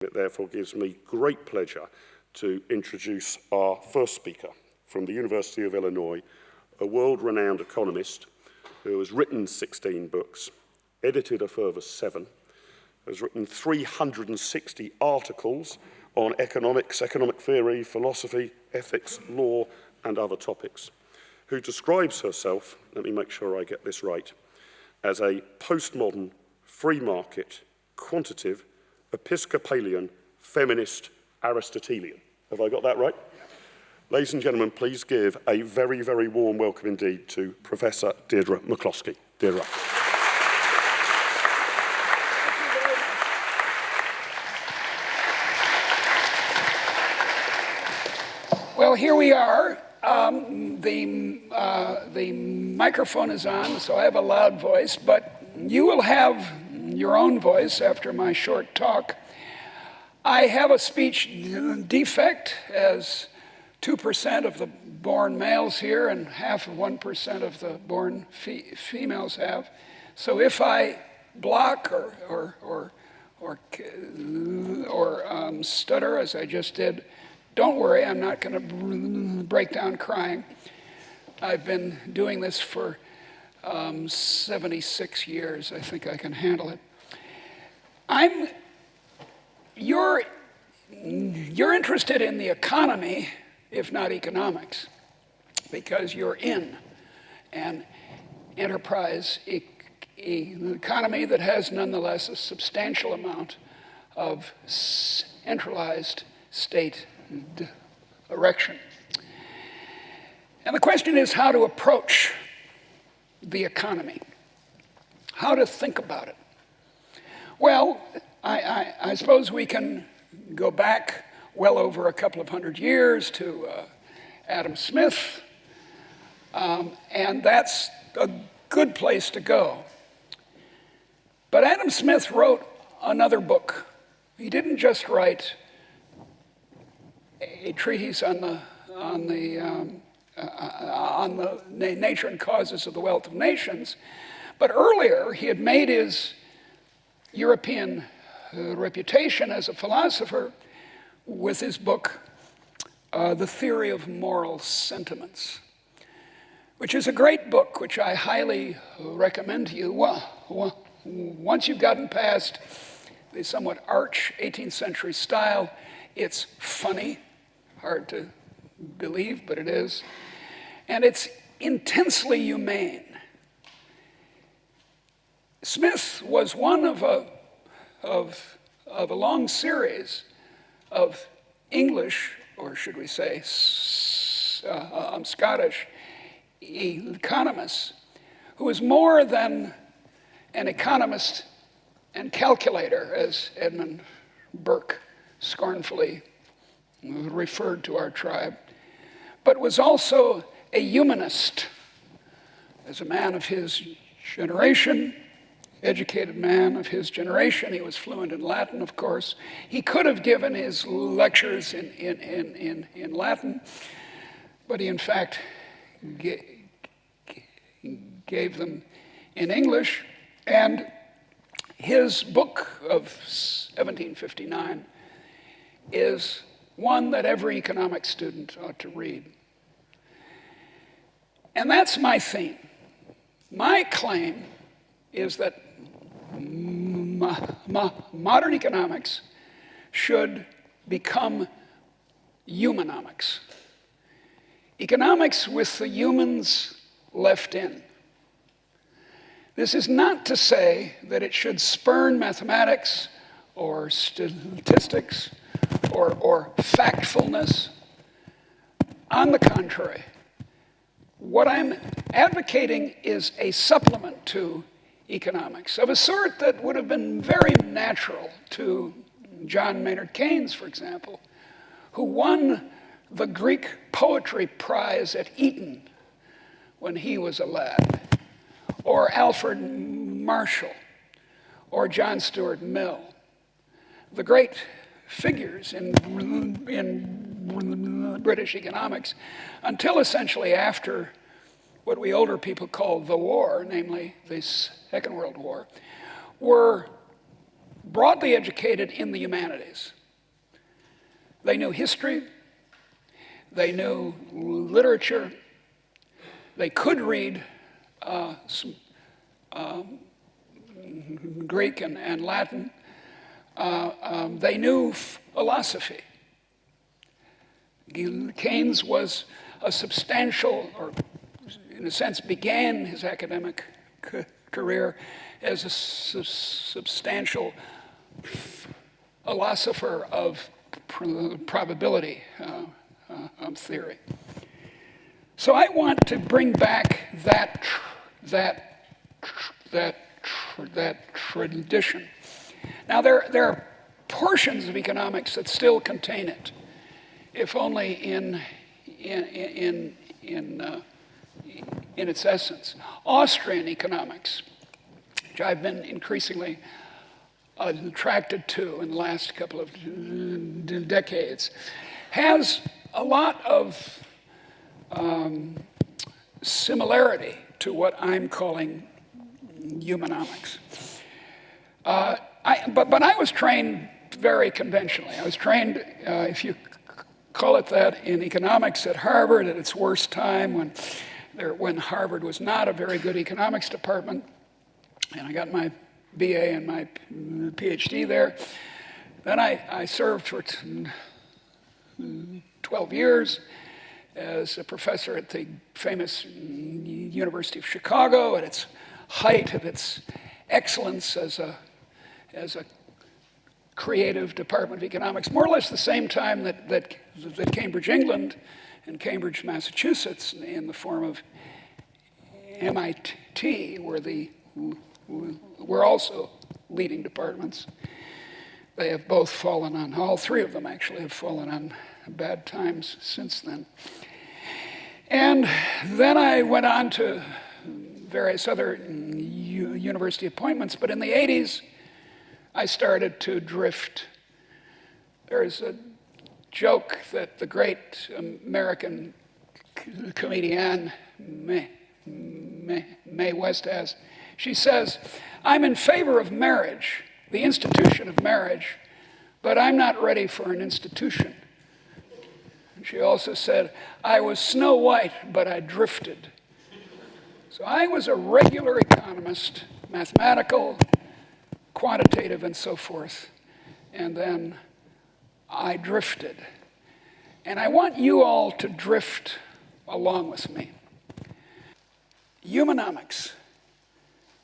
it therefore gives me great pleasure to introduce our first speaker from the University of Illinois, a world-renowned economist who has written 16 books, edited a further 7, has written 360 articles on economics, economic theory, philosophy, ethics, law, and other topics, who describes herself, let me make sure I get this right, as a postmodern, free market, quantitative, Episcopalian, feminist, Aristotelian. Have I got that right? Ladies and gentlemen, please give a very, very warm welcome indeed to Professor Deirdre McCloskey. Deirdre. Well, here we are. The microphone is on, so I have a loud voice, but you will have your own voice after my short talk. I have a speech defect, as 2% of the born males here and half of 1% of the born females have. So if I block or stutter, as I just did, don't worry, I'm not going to break down crying. I've been doing this for 76 years. I think I can handle it. You're interested in the economy, if not economics, because you're in an enterprise economy that has nonetheless a substantial amount of centralized state direction. And the question is how to approach the economy, how to think about it. Well, I suppose we can go back well over a couple of hundred years to Adam Smith, and that's a good place to go. But Adam Smith wrote another book. He didn't just write a treatise on the nature and causes of the wealth of nations, but earlier he had made his European reputation as a philosopher with his book, The Theory of Moral Sentiments, which is a great book, which I highly recommend to you. Once you've gotten past the somewhat arch 18th century style, it's funny, hard to believe, but it is, and it's intensely humane. Smith was one of a long series of English, or should we say Scottish, economists who was more than an economist and calculator, as Edmund Burke scornfully referred to our tribe, but was also a humanist. As a man of his generation, educated man of his generation, he was fluent in Latin, of course. He could have given his lectures in Latin, but he in fact gave them in English. And his book of 1759 is one that every economics student ought to read. And that's my theme. My claim is that modern economics should become humanomics. Economics with the humans left in. This is not to say that it should spurn mathematics or statistics or factfulness. On the contrary, what I'm advocating is a supplement to economics of a sort that would have been very natural to John Maynard Keynes, for example, who won the Greek Poetry Prize at Eton when he was a lad, or Alfred Marshall, or John Stuart Mill, the great figures in British economics, until essentially after what we older people call the war, namely the Second World War, were broadly educated in the humanities. They knew history, they knew literature, they could read some Greek and Latin. They knew philosophy. Keynes was a substantial, or in a sense began his academic career as a substantial philosopher of probability theory. So I want to bring back that tradition. Now there are portions of economics that still contain it, if only in its essence. Austrian economics, which I've been increasingly attracted to in the last couple of decades, has a lot of similarity to what I'm calling humanomics. But I was trained very conventionally. I was trained, if you call it that, in economics at Harvard at its worst time, when Harvard was not a very good economics department. And I got my BA and my PhD there. Then I served for 12 years as a professor at the famous University of Chicago at its height of its excellence as a creative department of economics, more or less the same time that Cambridge, England, and Cambridge, Massachusetts, in the form of MIT, were also leading departments. They have both fallen on, all three of them actually have fallen on bad times since then. And then I went on to various other university appointments, but in the 80s, I started to drift. There's a joke that the great American comedian Mae West has. She says, "I'm in favor of marriage, the institution of marriage, but I'm not ready for an institution." And she also said, "I was Snow White, but I drifted." So I was a regular economist, mathematical, quantitative, and so forth. And then I drifted. And I want you all to drift along with me. Humanomics.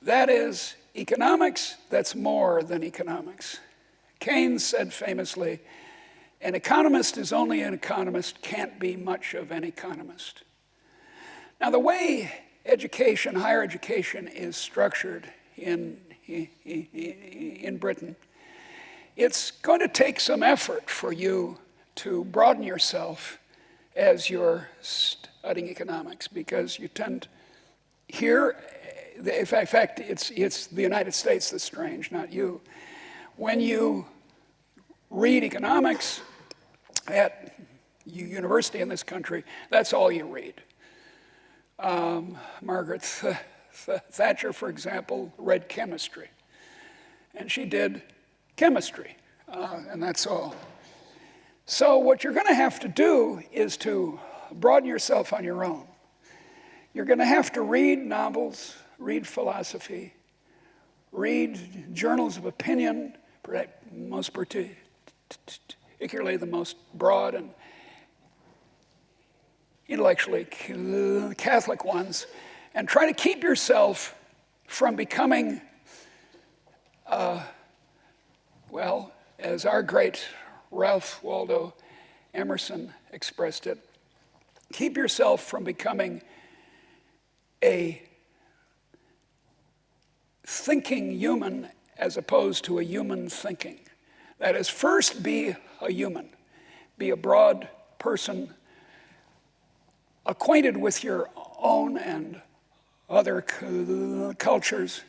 That is economics that's more than economics. Keynes said famously, an economist is only an economist, can't be much of an economist. Now the way education, higher education, is structured in Britain, it's going to take some effort for you to broaden yourself as you're studying economics, because you tend here, in fact, it's the United States that's strange, not you. When you read economics at university in this country, that's all you read. Margaret Thatcher, for example, read chemistry. And she did chemistry, and that's all. So what you're going to have to do is to broaden yourself on your own. You're going to have to read novels, read philosophy, read journals of opinion, most particularly the most broad and intellectually Catholic ones, and try to keep yourself from becoming, well, as our great Ralph Waldo Emerson expressed it, keep yourself from becoming a thinking human as opposed to a human thinking. That is, first be a human, be a broad person acquainted with your own and other cultures.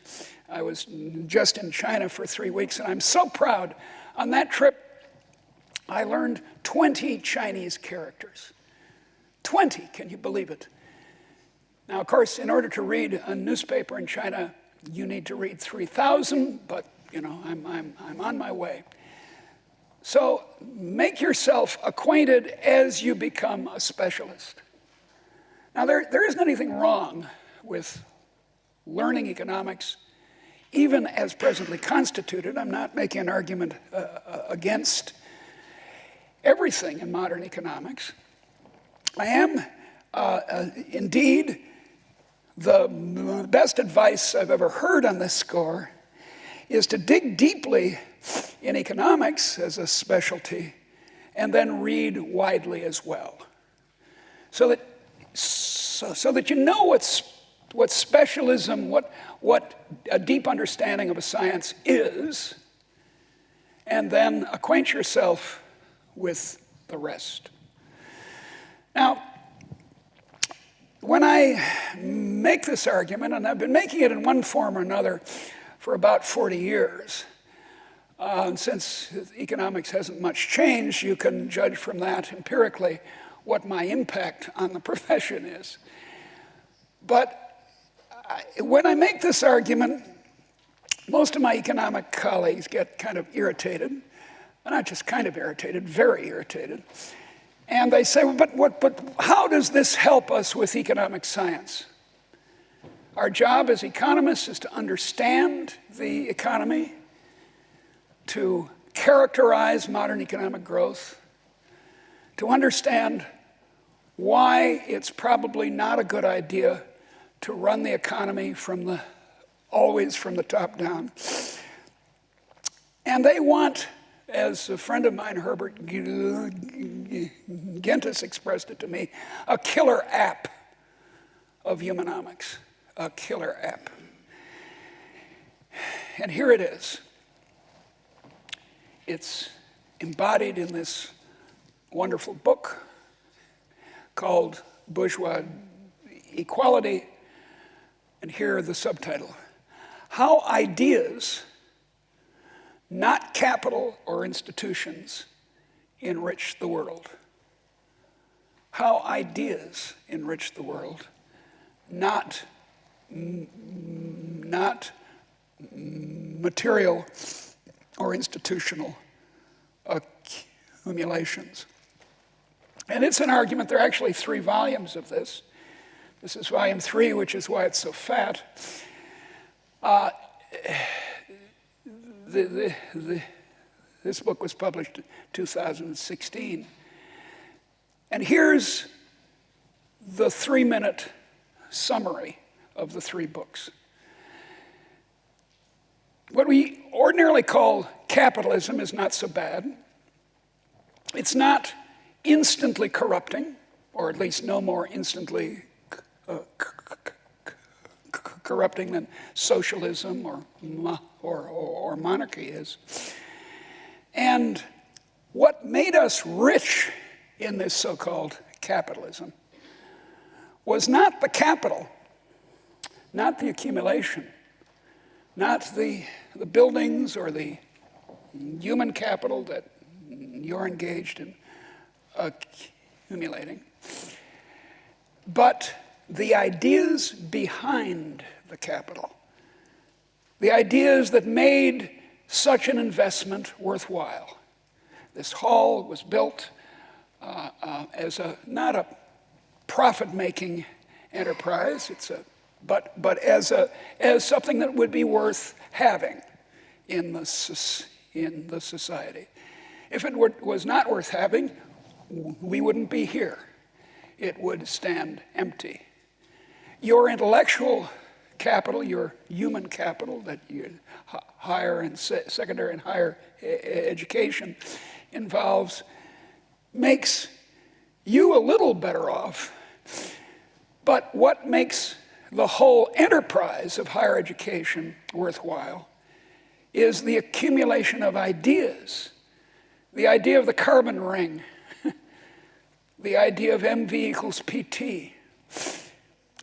I was just in China for 3 weeks, and I'm so proud. On that trip, I learned 20 Chinese characters. 20, can you believe it? Now, of course, in order to read a newspaper in China, you need to read 3,000, but I'm on my way. So make yourself acquainted as you become a specialist. Now, there isn't anything wrong with learning economics, even as presently constituted. I'm not making an argument against everything in modern economics. I am, indeed, the best advice I've ever heard on this score is to dig deeply in economics as a specialty and then read widely as well, so that you know what specialism, what a deep understanding of a science is, and then acquaint yourself with the rest. Now, when I make this argument, and I've been making it in one form or another for about 40 years, and since economics hasn't much changed, you can judge from that empirically what my impact on the profession is. But when I make this argument, most of my economic colleagues get kind of irritated, not just kind of irritated, very irritated. And they say, well, but how does this help us with economic science? Our job as economists is to understand the economy, to characterize modern economic growth, to understand why it's probably not a good idea to run the economy always from the top down. And they want, as a friend of mine, Herbert Gentis, expressed it to me, a killer app of humanomics, a killer app. And here it is. It's embodied in this wonderful book called Bourgeois Equality, and here the subtitle: How Ideas, Not Capital or Institutions, Enrich the World. How ideas enrich the world, not material or institutional accumulations. And it's an argument. There are actually 3 volumes of this. This is volume 3, which is why it's so fat. This book was published in 2016. And here's the 3-minute summary of the 3 books. What we ordinarily call capitalism is not so bad. It's not instantly corrupting, or at least no more instantly corrupting than socialism or monarchy is. And what made us rich in this so-called capitalism was not the capital, not the accumulation, not the buildings or the human capital that you're engaged in accumulating, but the ideas behind the capital, the ideas that made such an investment worthwhile. This hall was built as not a profit-making enterprise, but as something that would be worth having in the society. If it was not worth having, we wouldn't be here. It would stand empty. Your intellectual capital, your human capital that you higher and secondary and higher education involves, makes you a little better off. But what makes the whole enterprise of higher education worthwhile is the accumulation of ideas. The idea of the carbon ring, the idea of MV equals PT,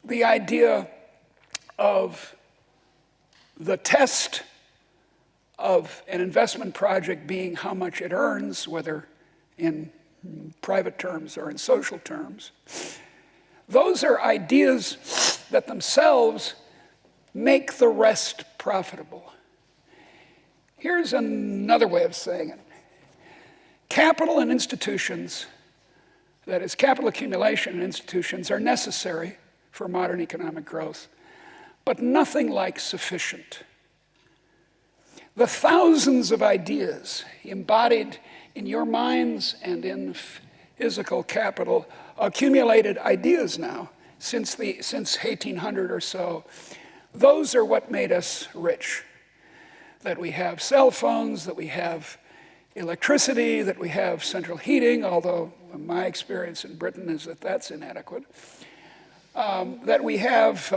the idea of the test of an investment project being how much it earns, whether in private terms or in social terms. Those are ideas that themselves make the rest profitable. Here's another way of saying it. Capital and institutions, that is, capital accumulation and institutions, are necessary for modern economic growth, but nothing like sufficient. The thousands of ideas embodied in your minds and in physical capital, accumulated ideas now, since 1800 or so, those are what made us rich. That we have cell phones, that we have electricity, that we have central heating, although my experience in Britain is that that's inadequate. That we have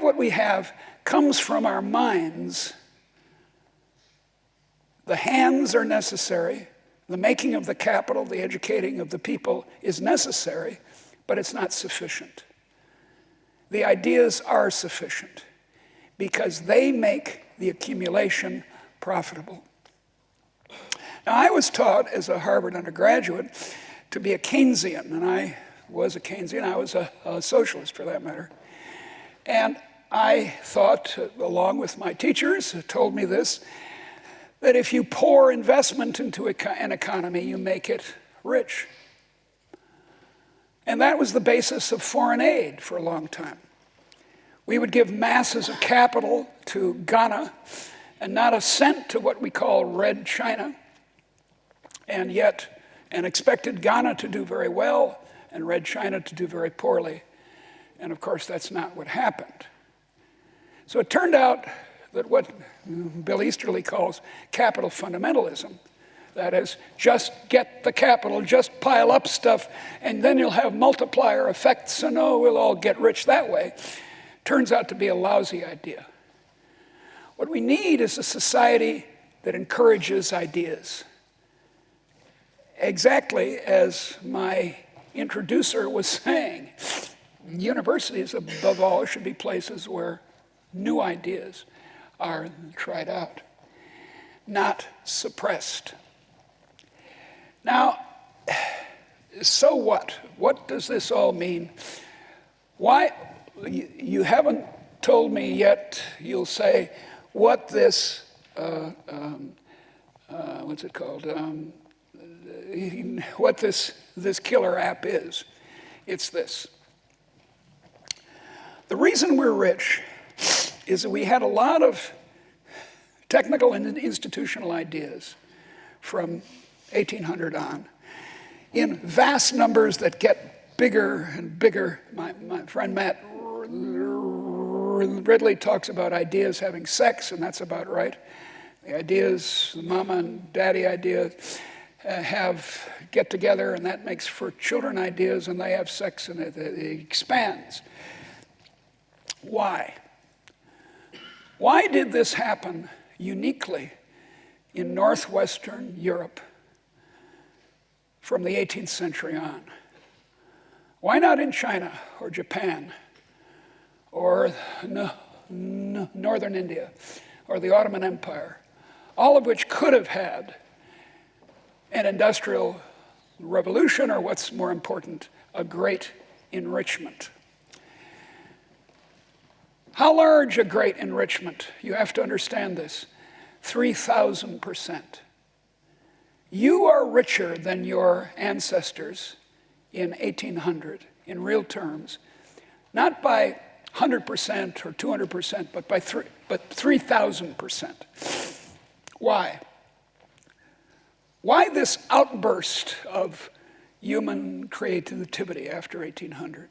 what we have comes from our minds. The hands are necessary. The making of the capital, the educating of the people is necessary, but it's not sufficient. The ideas are sufficient because they make the accumulation profitable. Now, I was taught as a Harvard undergraduate to be a Keynesian, and I was a Keynesian. I was a socialist, for that matter. And I thought, along with my teachers who told me this, that if you pour investment into an economy, you make it rich. And that was the basis of foreign aid for a long time. We would give masses of capital to Ghana and not a cent to what we call Red China, and expected Ghana to do very well and Red China to do very poorly. And of course, that's not what happened. So it turned out that what Bill Easterly calls capital fundamentalism, that is, just get the capital, just pile up stuff, and then you'll have multiplier effects, and we'll all get rich that way, turns out to be a lousy idea. What we need is a society that encourages ideas. Exactly as my introducer was saying, universities, above all, should be places where new ideas are tried out, not suppressed. Now, so what? What does this all mean? Why? You haven't told me yet, you'll say, what this, what's it called? What this killer app is. It's this. The reason we're rich is that we had a lot of technical and institutional ideas from 1800 on in vast numbers that get bigger and bigger. My friend Matt Ridley talks about ideas having sex, and that's about right. The ideas, the mama and daddy ideas, get together, and that makes for children ideas, and they have sex, and it expands. Why? Why did this happen uniquely in northwestern Europe from the 18th century on? Why not in China or Japan or northern India or the Ottoman Empire, all of which could have had an industrial revolution, or what's more important, a great enrichment? How large a great enrichment? You have to understand this. 3,000%. You are richer than your ancestors in 1800 in real terms, not by 100% or 200%, but 3,000%. Why? Why this outburst of human creativity after 1800?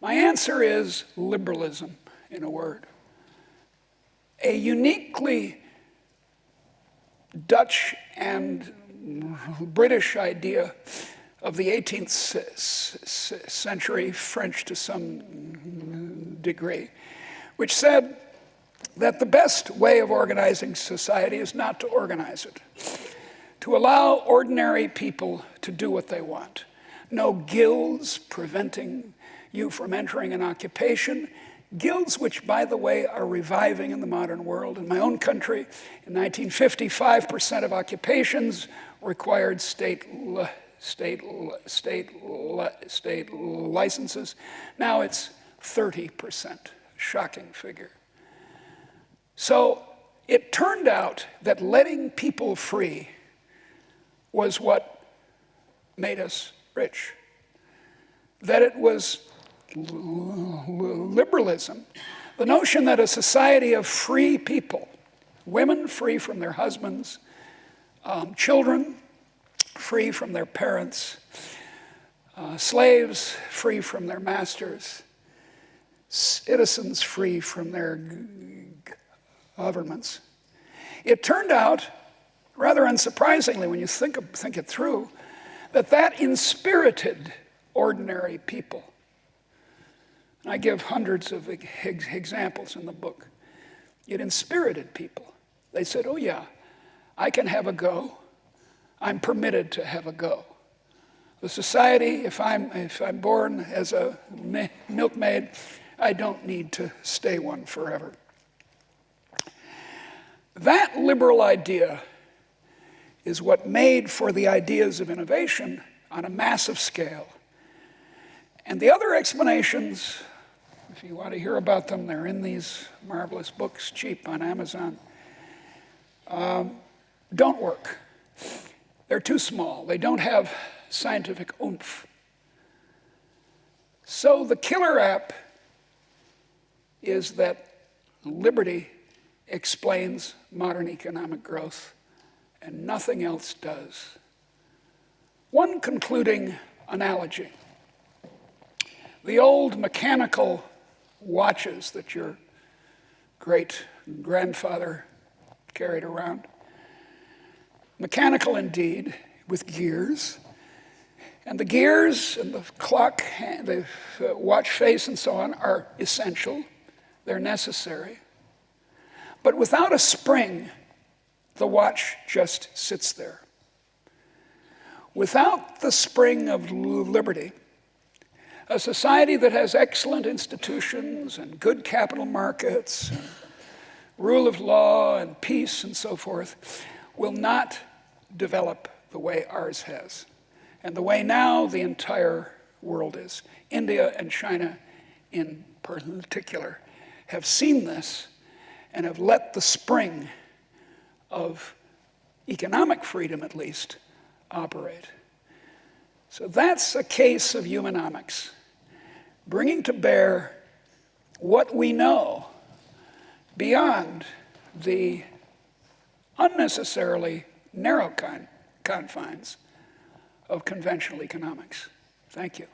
My answer is liberalism, in a word. A uniquely Dutch and British idea of the 18th century, French to some degree, which said that the best way of organizing society is not to organize it, to allow ordinary people to do what they want. No guilds preventing you from entering an occupation, guilds which, by the way, are reviving in the modern world. In my own country, in 1950, 5% of occupations required state licenses. Now it's 30%, shocking figure. So it turned out that letting people free was what made us rich. That it was liberalism, the notion that a society of free people, women free from their husbands, children free from their parents, slaves free from their masters, citizens free from their governments. It turned out, rather unsurprisingly when you think it through, that inspirited ordinary people. And I give hundreds of examples in the book. It inspirited people. They said, oh yeah, I can have a go. I'm permitted to have a go. The society, if I'm born as a milkmaid, I don't need to stay one forever. That liberal idea is what made for the ideas of innovation on a massive scale. And the other explanations, if you want to hear about them, they're in these marvelous books, cheap on Amazon, don't work. They're too small. They don't have scientific oomph. So the killer app is that liberty explains modern economic growth and nothing else does. One concluding analogy. The old mechanical watches that your great grandfather carried around, mechanical indeed, with gears, and the gears and the clock, and the watch face and so on are essential, they're necessary. But without a spring, the watch just sits there. Without the spring of liberty, a society that has excellent institutions and good capital markets, and rule of law and peace and so forth, will not develop the way ours has, and the way now the entire world is. India and China in particular have seen this and have let the spring of economic freedom, at least, operate. So that's a case of humanomics, bringing to bear what we know beyond the unnecessarily narrow confines of conventional economics. Thank you.